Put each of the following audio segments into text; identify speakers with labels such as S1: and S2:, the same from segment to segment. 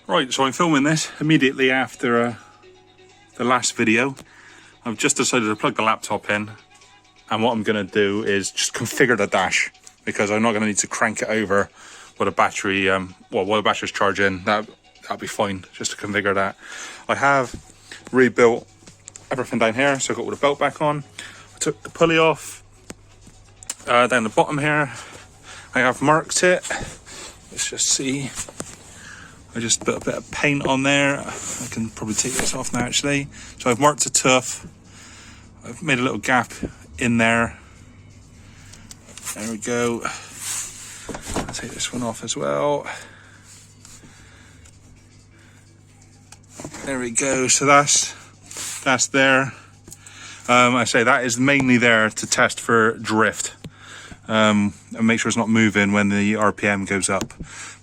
S1: Right, so I'm filming this immediately after the last video. I've just decided to plug the laptop in, and what I'm going to do is just configure the dash, because I'm not going to need to crank it over with a battery, while the battery's charging. That'll be fine, just to configure that. I have rebuilt everything down here, so I've got all the belt back on. I took the pulley off, down the bottom here. I have marked it. Let's just see. I just put a bit of paint on there. I can probably take this off now actually. So I've marked a tuff. I've made a little gap in there. There we go. I'll take this one off as well. There we go. So that's there. I say that is mainly there to test for drift. And make sure it's not moving when the RPM goes up.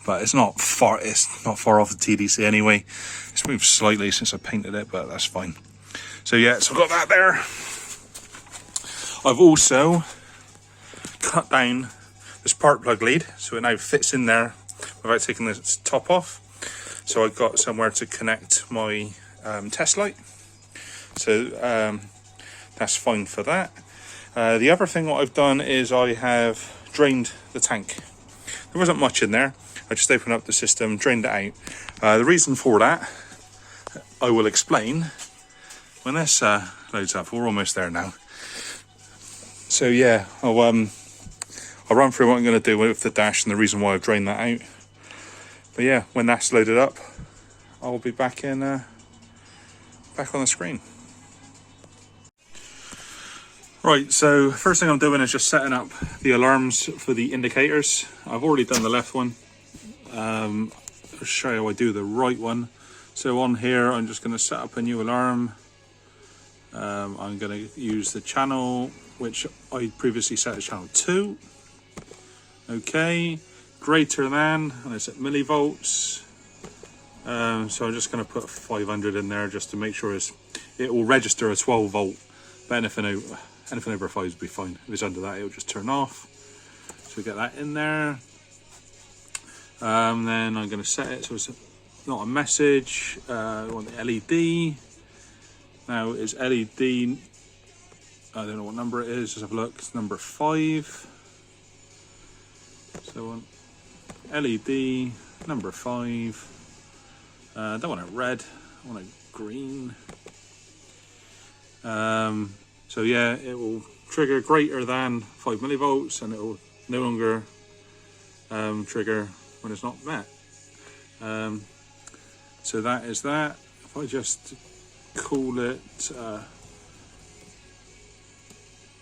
S1: But it's not far off the TDC anyway. It's moved slightly since I painted it, but that's fine. So yeah, so I've got that there. I've also cut down the spark plug lead, so it now fits in there without taking the top off. So I've got somewhere to connect my test light. So that's fine for that. The other thing what I've done is I have drained the tank. There wasn't much in there. I just opened up the system, drained it out. The reason for that, I will explain when this loads up. We're almost there now. So yeah, I'll run through what I'm going to do with the dash and the reason why I've drained that out. But yeah, when that's loaded up, I'll be back on the screen. Right, so first thing I'm doing is just setting up the alarms for the indicators. I've already done the left one. I'll show you how I do the right one. So on here, I'm just going to set up a new alarm. I'm going to use the channel, which I previously set as channel 2. Okay, greater than, and I set millivolts. So I'm just going to put 500 in there just to make sure it will register a 12 volt. But anything over 5 will be fine. If it's under that, it'll just turn off. So we get that in there. Then I'm going to set it so it's not a message. I want the LED. Now it's LED. I don't know what number it is. Let's have a look. It's number 5. So I want LED number 5. I don't want it red. I want it green. So yeah, it will trigger greater than 5 millivolts, and it will no longer trigger when it's not met. So that is that. If I just call it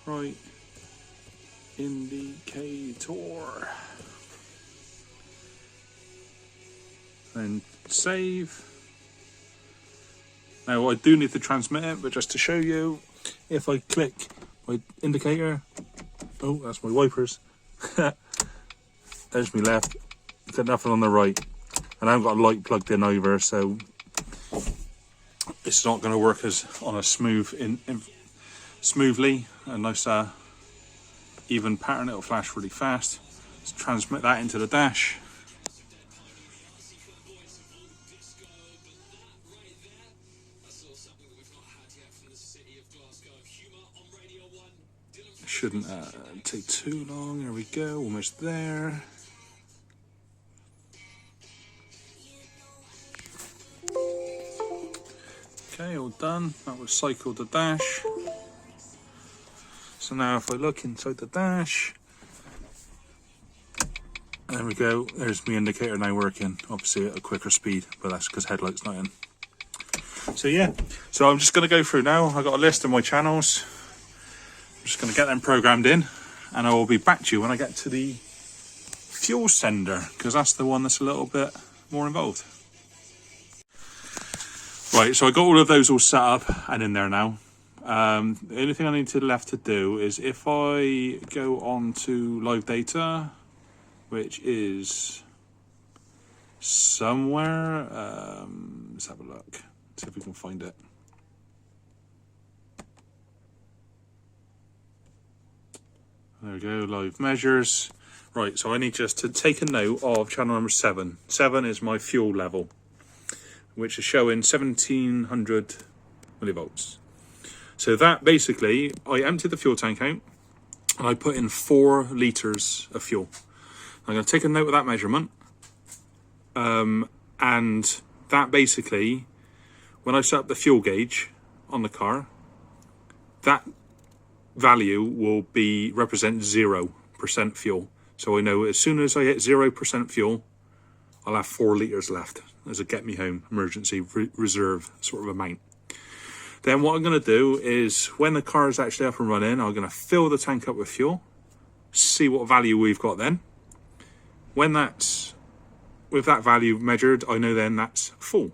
S1: right indicator and save. Now I do need to transmit it, but just to show you, if I click my indicator, oh, that's my wipers. There's my left, got nothing on the right, and I haven't got a light plugged in either, so it's not going to work as on a smoothly, a nice even pattern. It'll flash really fast. Let's transmit that into the dash. Shouldn't take too long. There we go, almost there. Okay, all done. That will cycle the dash. So now if I look inside the dash, there we go. There's my indicator now working. Obviously at a quicker speed, but that's because headlight's not in. So yeah, so I'm just going to go through now. I've got a list of my channels. I'm just going to get them programmed in, and I will be back to you when I get to the fuel sender, because that's the one that's a little bit more involved. Right, so I got all of those all set up and in there now. The only thing I need left to do is if I go on to live data, which is somewhere, let's have a look, see if we can find it. There we go, live measures. Right, so I need just to take a note of channel number 7. 7 is my fuel level. which is showing 1700 millivolts. So that basically, I emptied the fuel tank out and I put in 4 litres of fuel. I'm going to take a note of that measurement, and that basically, when I set up the fuel gauge on the car, that value will represent 0% fuel. So I know as soon as I hit 0% fuel, I'll have 4 litres left as a get me home emergency reserve sort of amount. Then what I'm going to do is, when the car is actually up and running, I'm going to fill the tank up with fuel, see what value we've got then. When that's, with that value measured, I know then that's full.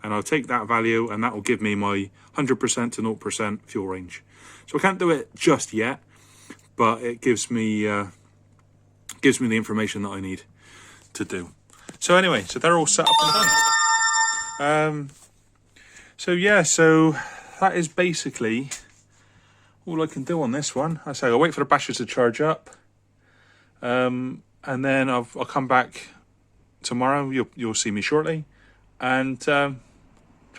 S1: And I'll take that value and that will give me my 100% to 0% fuel range. So I can't do it just yet, but it gives me the information that I need to do. So anyway, so they're all set up and done. So yeah, so that is basically all I can do on this one. I say I'll wait for the batteries to charge up, and then I'll come back tomorrow. You'll see me shortly, and try and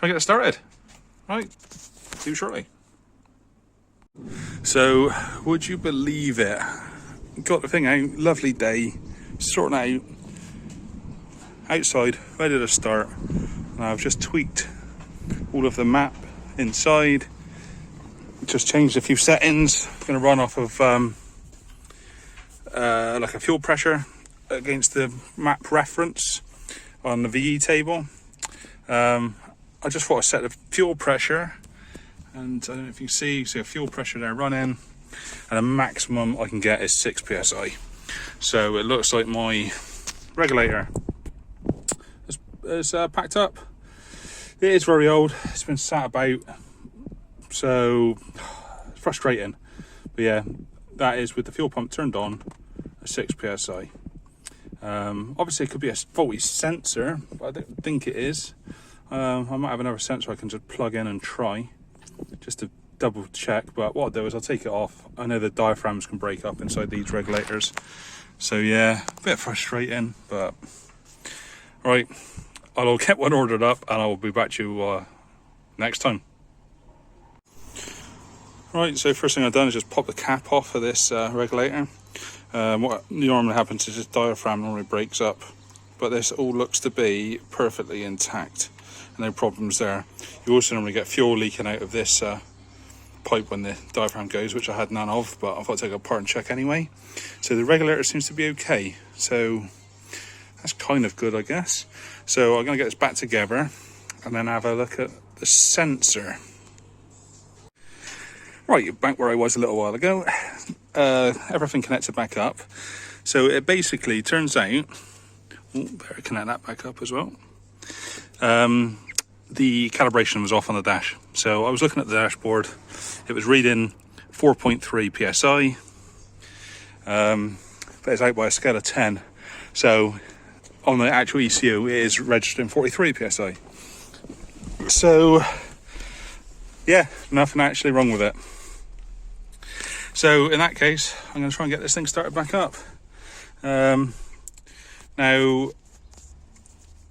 S1: get it started. Right, see you shortly. So, would you believe it? Got the thing out, lovely day, sorting out outside, ready to start. And I've just tweaked all of the map inside, just changed a few settings. I'm going to run off of like a fuel pressure against the map reference on the VE table. I just thought I'd set the fuel pressure, and I don't know if you can see a fuel pressure there running, and a maximum I can get is 6 psi. So it looks like my regulator is packed up. It is very old, it's been sat about, so it's frustrating. But yeah, that is with the fuel pump turned on at 6 psi. Obviously it could be a faulty sensor, but I don't think it is. I might have another sensor I can just plug in and try, just to double check. But what I'll do is I'll take it off. I know the diaphragms can break up inside these regulators, so yeah, a bit frustrating, but right, I'll get one ordered up and I will be back to you next time. Right, so first thing I've done is just pop the cap off of this regulator. What normally happens is this diaphragm normally breaks up, but this all looks to be perfectly intact, no problems there. You also normally get fuel leaking out of this pipe when the diaphragm goes, which I had none of, but I thought I'd take it apart and check anyway. So the regulator seems to be okay, so that's kind of good, I guess. So I'm going to get this back together and then have a look at the sensor. Right, back where I was a little while ago. Everything connected back up. So it basically turns out, better connect that back up as well. The calibration was off on the dash. So I was looking at the dashboard. It was reading 4.3 psi, but it's out by a scale of 10. So on the actual ECU, it is registering 43 psi. So yeah, nothing actually wrong with it. So in that case, I'm going to try and get this thing started back up. Now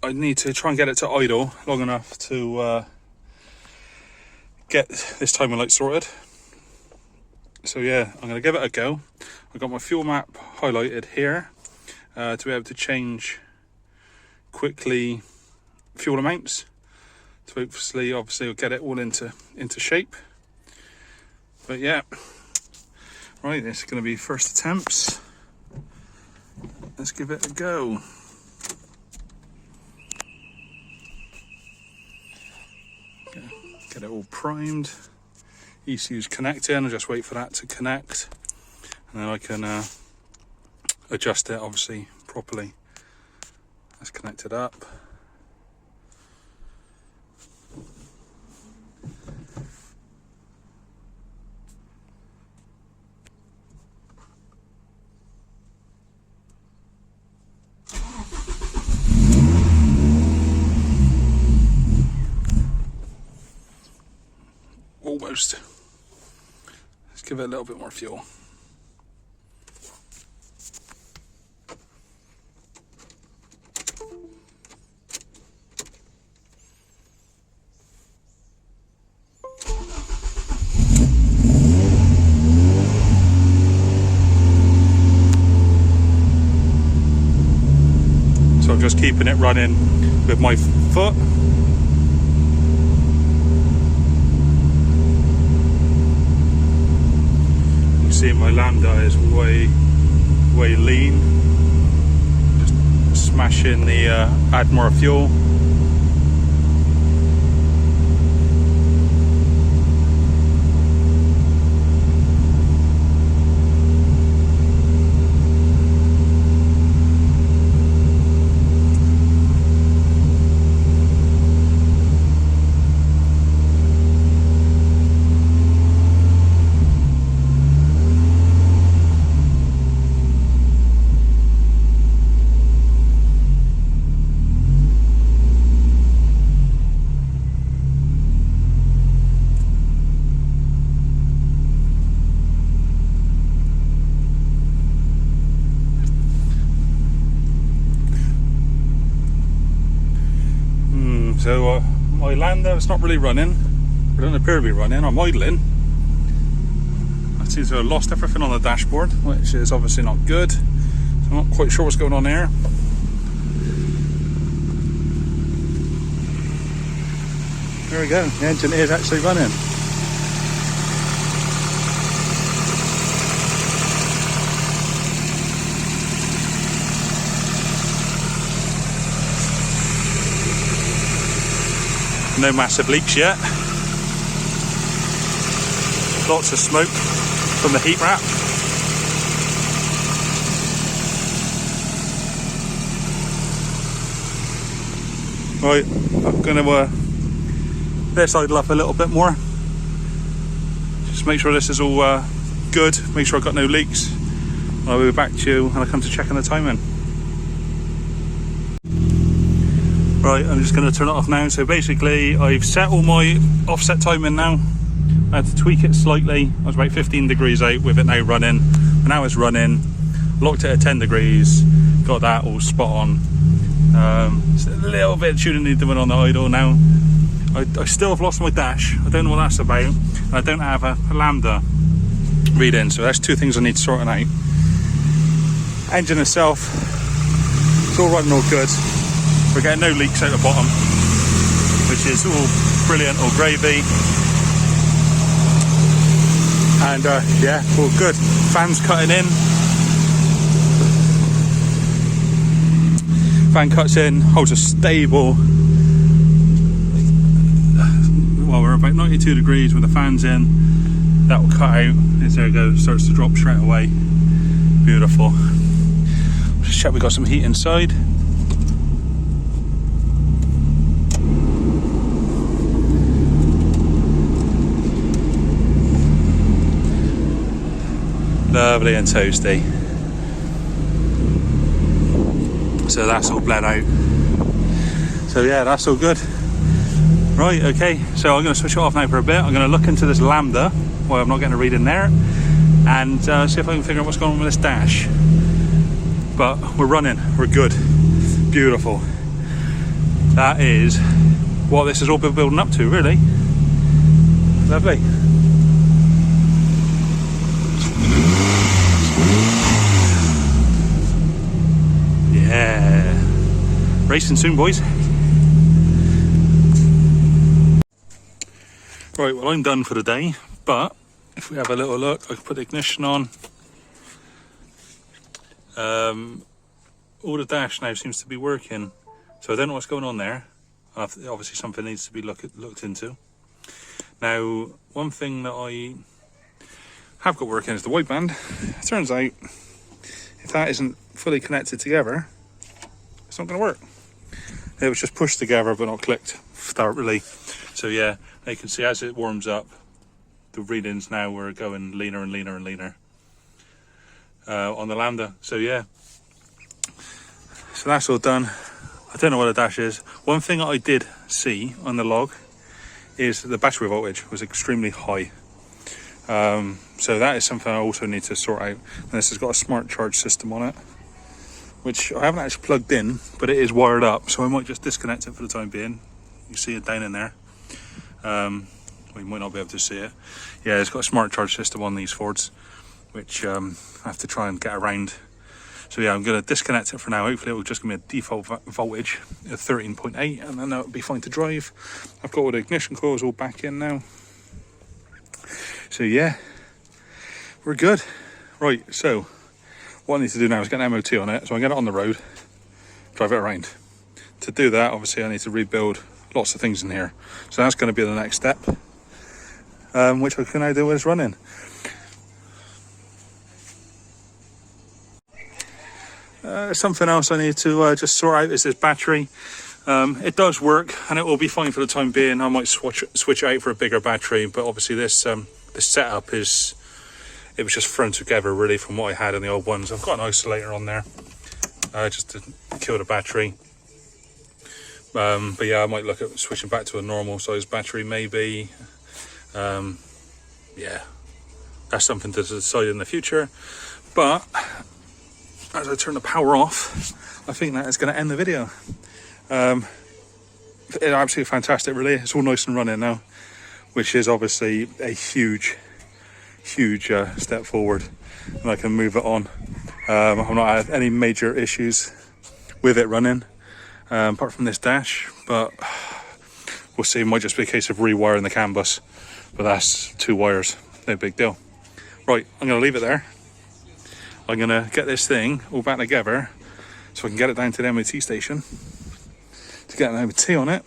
S1: I need to try and get it to idle long enough to get this timer light sorted. So yeah, I'm going to give it a go. I've got my fuel map highlighted here to be able to change quickly fuel amounts. So obviously we'll get it all into shape. But yeah, right, this is going to be first attempts. Let's give it a go. Get it all primed. ECU's connected, I'll just wait for that to connect, and then I can adjust it obviously properly. That's connected up. Almost. Let's give it a little bit more fuel. keeping it running with my foot. You can see my lambda is way lean. Just smashing the add more fuel. So my lander is not really running. It doesn't appear to be running. I'm idling. I seem to have lost everything on the dashboard, which is obviously not good. So I'm not quite sure what's going on there. There we go. The engine is actually running. No massive leaks yet. Lots of smoke from the heat wrap. Right, I'm going to let's idle up a little bit more. Just make sure this is all good. Make sure I've got no leaks. I'll be back to you when I come to check on the timing. Right, I'm just going to turn it off now. So basically I've set all my offset timing now. I had to tweak it slightly. I was about 15 degrees out with it now running. But now it's running. Locked it at 10 degrees. Got that all spot on. Just a little bit of tuning doing on the idle now. I still have lost my dash. I don't know what that's about. And I don't have a lambda reading. So that's two things I need to sort out. Engine itself, it's all running all good. We're getting no leaks out the bottom, which is all brilliant, all gravy. And yeah, all good. Fans cutting in. Fan cuts in, holds us stable. Well, we're about 92 degrees with the fans in. That will cut out. There it goes, starts to drop straight away. Beautiful. Just check we got some heat inside. Lovely and toasty. So that's all bled out. So yeah, that's all good. Right, okay, so I'm going to switch it off now for a bit. I'm going to look into this lambda while I'm not getting a read in there, and see if I can figure out what's going on with this dash. But we're running, we're good. Beautiful. That is what this has all been building up to, really. Lovely. Yeah, racing soon, boys. Right, well, I'm done for the day, but if we have a little look, I can put the ignition on. All the dash now seems to be working, so I don't know what's going on there. Obviously something needs to be looked into. Now, one thing that I have got working is the wideband. It turns out if that isn't fully connected together, it's not going to work. It was just pushed together but not clicked thoroughly. So yeah, you can see as it warms up, the readings now were going leaner and leaner and leaner on the lambda. So yeah, so that's all done. I don't know what the dash is. One thing I did see on the log is the battery voltage was extremely high. So that is something I also need to sort out. And this has got a smart charge system on it, which I haven't actually plugged in, but it is wired up, so I might just disconnect it for the time being. You see it down in there. Well, you might not be able to see it. Yeah, it's got a smart charge system on these Fords, which I have to try and get around So yeah, I'm going to disconnect it for now. Hopefully it will just give me a default voltage of 13.8, and then that'll be fine to drive. I've got all the ignition coils all back in now. So yeah, we're good. Right, so what I need to do now is get an MOT on it, so I get it on the road, drive it around. To do that, obviously I need to rebuild lots of things in here. So that's going to be the next step, which I can now do is running. Something else I need to just sort out is this battery. It does work and it will be fine for the time being. I might switch it out for a bigger battery, but obviously this setup was just thrown together really from what I had in the old ones. I've got an isolator on there just to kill the battery. But yeah, I might look at switching back to a normal size battery maybe. Yeah, that's something to decide in the future. But as I turn the power off, I think that is going to end the video. It's absolutely fantastic really. It's all nice and running now, which is obviously a huge step forward, and I can move it on. I've not had any major issues with it running, apart from this dash, but we'll see. It might just be a case of rewiring the CAN bus, but that's 2 wires, no big deal. Right, I'm going to leave it there. I'm going to get this thing all back together so I can get it down to the MOT station to get an MOT on it.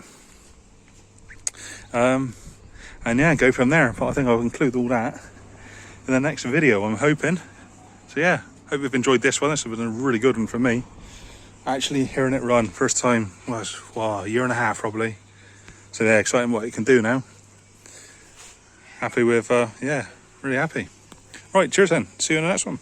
S1: And yeah, go from there. But I think I'll include all that in the next video, I'm hoping. So yeah, hope you've enjoyed this one. This has been a really good one for me. Actually hearing it run, first time was, wow, a year and a half probably. So yeah, exciting what it can do now. Happy with, yeah, really happy. Right, cheers then. See you in the next one.